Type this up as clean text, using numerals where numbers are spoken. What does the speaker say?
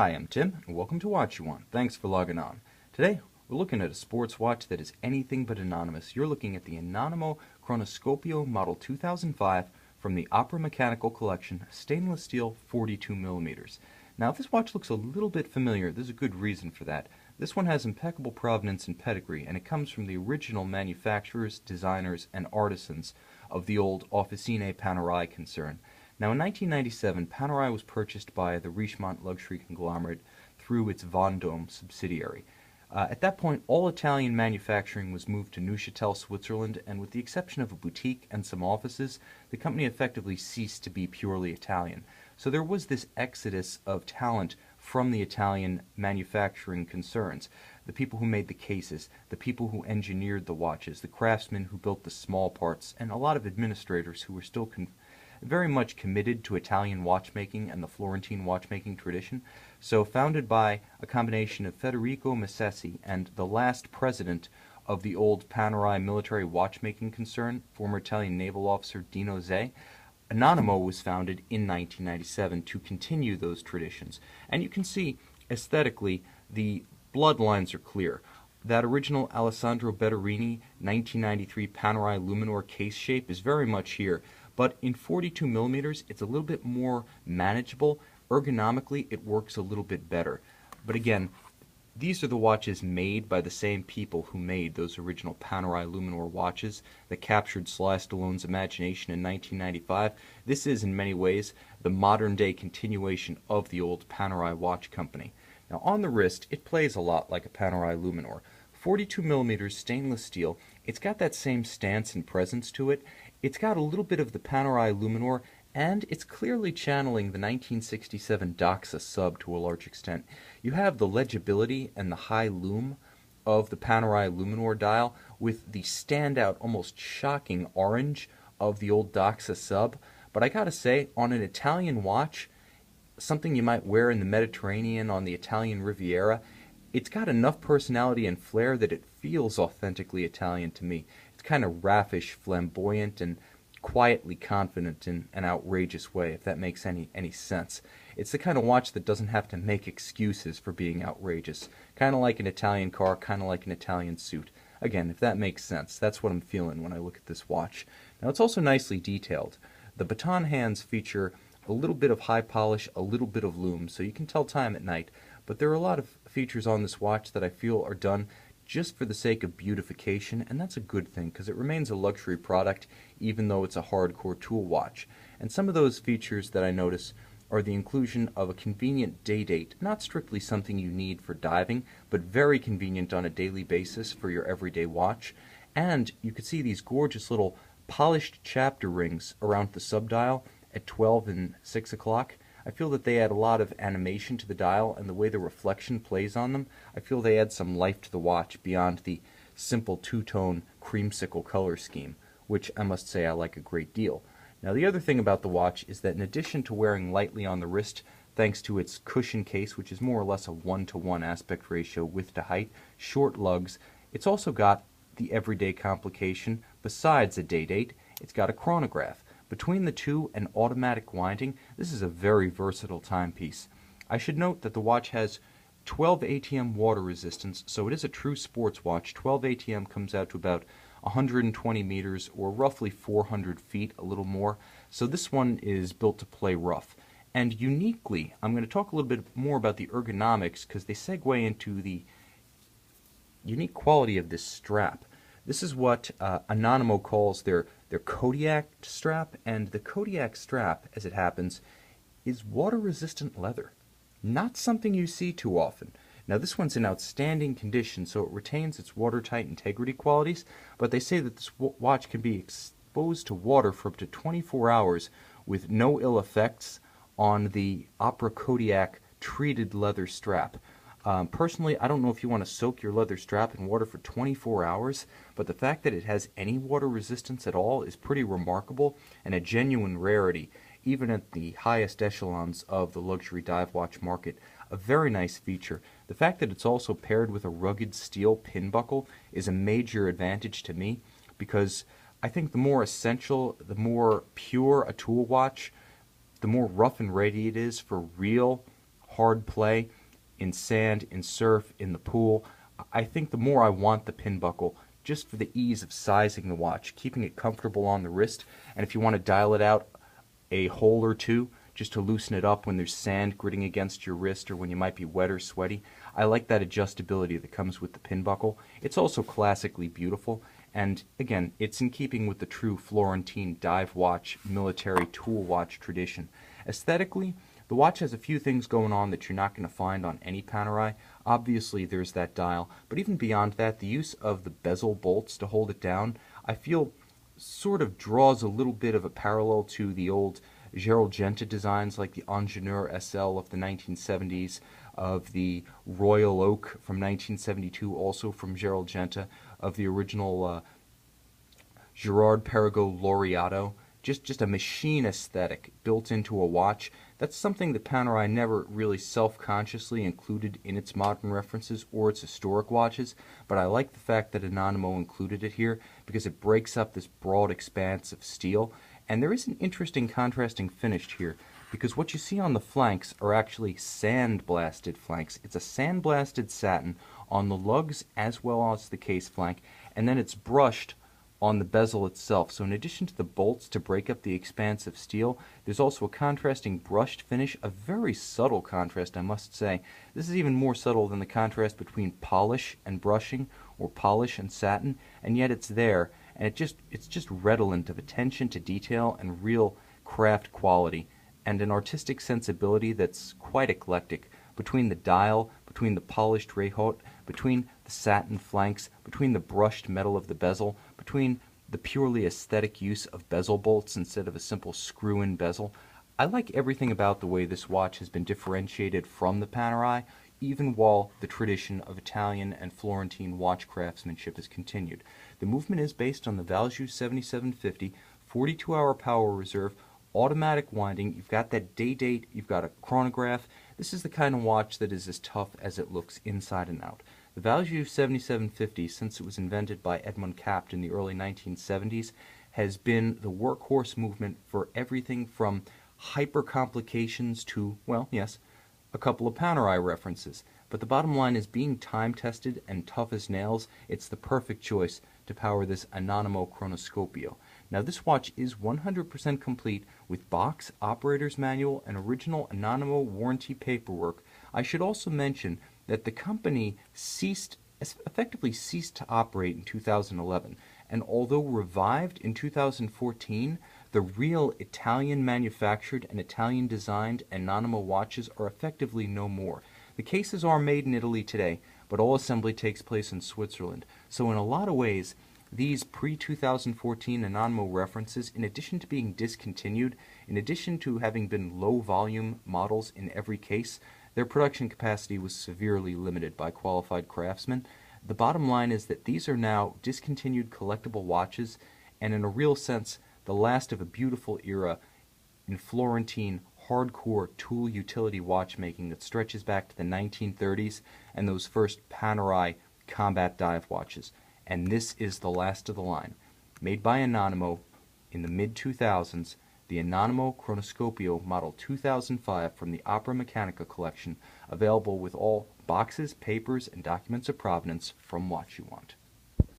Hi, I'm Tim, and welcome to Watch You Want. Thanks for logging on. Today, we're looking at a sports watch that is anything but anonymous. You're looking at the Anonimo Chronoscopio Model 2005 from the Opera Mechanical Collection, stainless steel 42 millimeters. Now, if this watch looks a little bit familiar, there's a good reason for that. This one has impeccable provenance and pedigree, and it comes from the original manufacturers, designers, and artisans of the old Officine Panerai concern. Now, in 1997, Panerai was purchased by the Richemont luxury conglomerate through its Vendôme subsidiary. At that point, all Italian manufacturing was moved to Neuchâtel, Switzerland, and with the exception of a boutique and some offices, the company effectively ceased to be purely Italian. So there was this exodus of talent from the Italian manufacturing concerns. The people who made the cases, the people who engineered the watches, the craftsmen who built the small parts, and a lot of administrators who were still very much committed to Italian watchmaking and the Florentine watchmaking tradition. So founded by a combination of Federico Massacesi and the last president of the old Panerai military watchmaking concern, former Italian naval officer Dino Zei, Anonimo was founded in 1997 to continue those traditions. And you can see, aesthetically, the bloodlines are clear. That original Alessandro Betterini 1993 Panerai Luminor case shape is very much here. But in 42 millimeters, it's a little bit more manageable. Ergonomically, it works a little bit better. But again, these are the watches made by the same people who made those original Panerai Luminor watches that captured Sly Stallone's imagination in 1995. This is, in many ways, the modern-day continuation of the old Panerai watch company. Now, on the wrist, it plays a lot like a Panerai Luminor. 42 millimeters stainless steel, it's got that same stance and presence to it. It's got a little bit of the Panerai Luminor, and it's clearly channeling the 1967 Doxa sub to a large extent. You have the legibility and the high lume of the Panerai Luminor dial with the standout, almost shocking orange of the old Doxa sub. But I gotta say, on an Italian watch, something you might wear in the Mediterranean on the Italian Riviera, it's got enough personality and flair that it feels authentically Italian to me. It's kind of raffish, flamboyant, and quietly confident in an outrageous way, if that makes any sense. It's the kind of watch that doesn't have to make excuses for being outrageous. Kind of like an Italian car, kind of like an Italian suit. Again, if that makes sense, that's what I'm feeling when I look at this watch. Now, it's also nicely detailed. The baton hands feature a little bit of high polish, a little bit of lume, so you can tell time at night. But there are a lot of features on this watch that I feel are done just for the sake of beautification, and that's a good thing because it remains a luxury product even though it's a hardcore tool watch. And some of those features that I notice are the inclusion of a convenient day date, not strictly something you need for diving, but very convenient on a daily basis for your everyday watch. And you can see these gorgeous little polished chapter rings around the subdial at 12 and 6 o'clock. I feel that they add a lot of animation to the dial, and the way the reflection plays on them, I feel they add some life to the watch beyond the simple two-tone creamsicle color scheme, which I must say I like a great deal. Now, the other thing about the watch is that in addition to wearing lightly on the wrist, thanks to its cushion case, which is more or less a 1-to-1 aspect ratio width to height, short lugs, it's also got the everyday complication. Besides a day date, it's got a chronograph. Between the two and automatic winding, this is a very versatile timepiece. I should note that the watch has 12 ATM water resistance, so it is a true sports watch. 12 ATM comes out to about 120 meters or roughly 400 feet, a little more. So this one is built to play rough. And uniquely, I'm going to talk a little bit more about the ergonomics because they segue into the unique quality of this strap. This is what Anonimo calls their Kodiak strap, and the Kodiak strap, as it happens, is water-resistant leather. Not something you see too often. Now, this one's in outstanding condition, so it retains its watertight integrity qualities, but they say that this watch can be exposed to water for up to 24 hours with no ill effects on the Opera Kodiak treated leather strap. Personally, I don't know if you want to soak your leather strap in water for 24 hours, but the fact that it has any water resistance at all is pretty remarkable and a genuine rarity, even at the highest echelons of the luxury dive watch market. A very nice feature. The fact that it's also paired with a rugged steel pin buckle is a major advantage to me, because I think the more essential, the more pure a tool watch, the more rough and ready it is for real hard play, in sand, in surf, in the pool, I think the more I want the pin buckle, just for the ease of sizing the watch, keeping it comfortable on the wrist, and if you want to dial it out a hole or two, just to loosen it up when there's sand gritting against your wrist or when you might be wet or sweaty. I like that adjustability that comes with the pin buckle. It's also classically beautiful, and again, it's in keeping with the true Florentine dive watch, military tool watch tradition. Aesthetically, the watch has a few things going on that you're not going to find on any Panerai. Obviously, there's that dial, but even beyond that, the use of the bezel bolts to hold it down, I feel sort of draws a little bit of a parallel to the old Gerald Genta designs like the Ingenieur SL of the 1970s, of the Royal Oak from 1972, also from Gerald Genta, of the original Girard Perregaux Laureato. Just a machine aesthetic built into a watch. That's something that Panerai never really self-consciously included in its modern references or its historic watches, but I like the fact that Anonimo included it here because it breaks up this broad expanse of steel. And there is an interesting contrasting finish here, because what you see on the flanks are actually sandblasted flanks. It's a sandblasted satin on the lugs as well as the case flank, and then it's brushed on the bezel itself. So in addition to the bolts to break up the expanse of steel, there's also a contrasting brushed finish, a very subtle contrast, I must say. This is even more subtle than the contrast between polish and brushing, or polish and satin, and yet it's there, and it's just redolent of attention to detail and real craft quality, and an artistic sensibility that's quite eclectic, between the dial, between the polished rehaut, between the satin flanks, between the brushed metal of the bezel, between the purely aesthetic use of bezel bolts instead of a simple screw-in bezel. I like everything about the way this watch has been differentiated from the Panerai, even while the tradition of Italian and Florentine watch craftsmanship has continued. The movement is based on the Valjoux 7750, 42-hour power reserve, automatic winding. You've got that day date, you've got a chronograph. This is the kind of watch that is as tough as it looks inside and out. The Valjoux 7750, since it was invented by Edmund Capt in the early 1970s, has been the workhorse movement for everything from hyper complications to, well, yes, a couple of Panerai references. But the bottom line is, being time-tested and tough as nails, it's the perfect choice to power this Anonimo Chronoscopio. Now, this watch is 100% complete with box, operator's manual, and original Anonimo warranty paperwork. I should also mention that the company effectively ceased to operate in 2011, and although revived in 2014, the real Italian-manufactured and Italian-designed Anonimo watches are effectively no more. The cases are made in Italy today, but all assembly takes place in Switzerland. So in a lot of ways, these pre-2014 Anonimo references, in addition to being discontinued, in addition to having been low-volume models in every case, their production capacity was severely limited by qualified craftsmen. The bottom line is that these are now discontinued collectible watches, and in a real sense, the last of a beautiful era in Florentine hardcore tool utility watchmaking that stretches back to the 1930s and those first Panerai combat dive watches. And this is the last of the line. Made by Anonimo in the mid-2000s, the Anonimo Chronoscopio Model 2005 from the Opera Mechanica collection, available with all boxes, papers, and documents of provenance from Watch You Want.